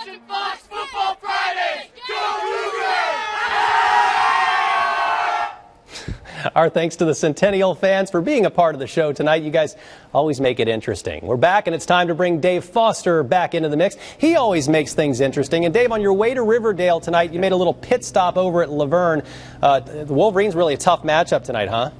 watching Fox Football Fridays. Go Cougars! Our thanks to the Centennial fans for being a part of the show tonight. You guys always make it interesting. We're back, and it's time to bring Dave Foster back into the mix. He always makes things interesting. And Dave, on your way to Riverdale tonight, you made a little pit stop over at Laverne. The Wolverines really a tough matchup tonight, huh?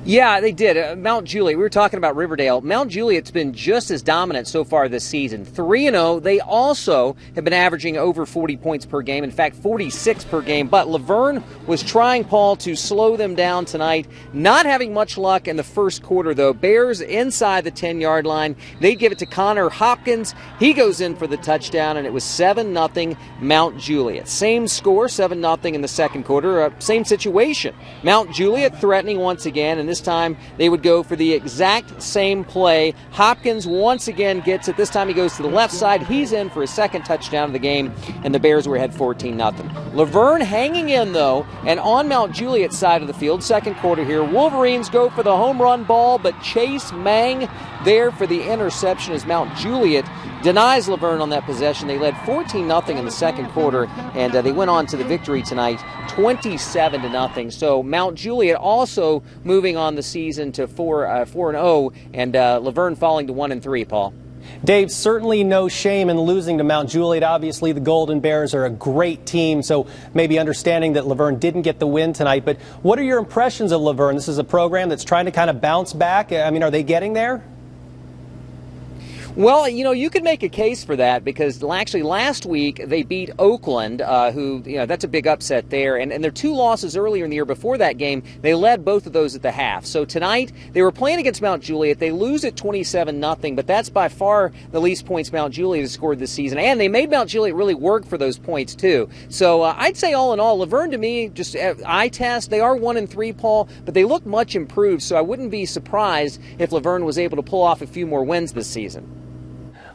Yeah, they did. Mount Juliet, we were talking about Riverdale. Mount Juliet's been just as dominant so far this season. 3-0. They also have been averaging over 40 points per game. In fact, 46 per game. But Laverne was trying, Paul, to slow them down tonight. Not having much luck in the first quarter, though. Bears inside the 10-yard line. They give it to Connor Hopkins. He goes in for the touchdown, and it was 7-0 Mount Juliet. Same score, 7-0 in the second quarter. Same situation. Mount Juliet threatening once again, and this time they would go for the exact same play. Hopkins once again gets it. This time he goes to the left side. He's in for his second touchdown of the game, and the Bears were ahead 14-0. Laverne hanging in, though, and on Mount Juliet's side of the field, second quarter here, Wolverines go for the home run ball, but Chase Mang there for the interception as Mount Juliet denies Laverne on that possession. They led 14-0 in the second quarter, and they went on to the victory tonight, 27-0. So Mount Juliet also moving on the season to 4-0, and Laverne falling to 1-3, Paul. Dave, certainly no shame in losing to Mount Juliet. Obviously, the Golden Bears are a great team, so maybe understanding that Laverne didn't get the win tonight. But what are your impressions of Laverne? This is a program that's trying to kind of bounce back. I mean, are they getting there? Well, you know, you could make a case for that because actually last week they beat Oakland, who, you know, that's a big upset there. And their two losses earlier in the year before that game, they led both of those at the half. So tonight they were playing against Mount Juliet. They lose at 27-0, but that's by far the least points Mount Juliet has scored this season. And they made Mount Juliet really work for those points, too. So I'd say all in all, Laverne to me, just eye test, they are 1-3, Paul, but they look much improved. So I wouldn't be surprised if Laverne was able to pull off a few more wins this season.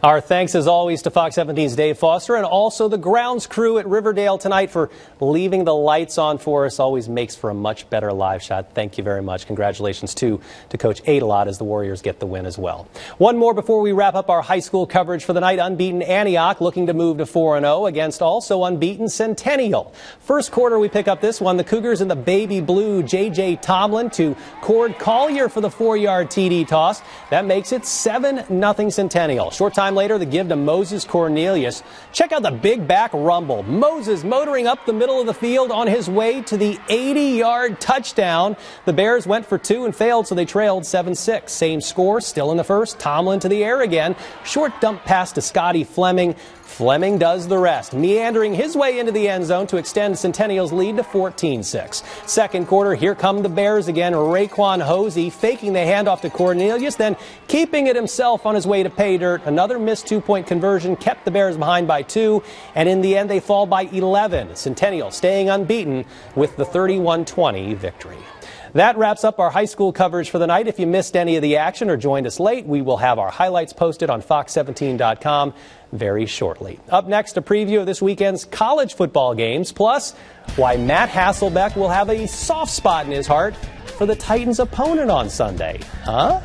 Our thanks, as always, to Fox 17's Dave Foster and also the grounds crew at Riverdale tonight for leaving the lights on for us. Always makes for a much better live shot. Thank you very much. Congratulations, too, to Coach Adelot as the Warriors get the win as well. One more before we wrap up our high school coverage for the night. Unbeaten Antioch looking to move to 4-0 against also unbeaten Centennial. First quarter, we pick up this one. The Cougars in the baby blue. J.J. Tomlin to Cord Collier for the 4-yard TD toss. That makes it 7-0 Centennial. Short time later, the give to Moses Cornelius. Check out the big back rumble. Moses motoring up the middle of the field on his way to the 80-yard touchdown. The Bears went for two and failed, so they trailed 7-6. Same score, still in the first. Tomlin to the air again. Short dump pass to Scotty Fleming. Fleming does the rest, meandering his way into the end zone to extend Centennial's lead to 14-6. Second quarter, here come the Bears again. Raekwon Hosey faking the handoff to Cornelius, then keeping it himself on his way to pay dirt. Another missed two-point conversion kept the Bears behind by 2, and in the end they fall by 11. Centennial staying unbeaten with the 31-20 victory. That wraps up our high school coverage for the night. If you missed any of the action or joined us late, we will have our highlights posted on fox17.com very shortly. Up next, a preview of this weekend's college football games, plus why Matt Hasselbeck will have a soft spot in his heart for the Titans' opponent on Sunday. Huh?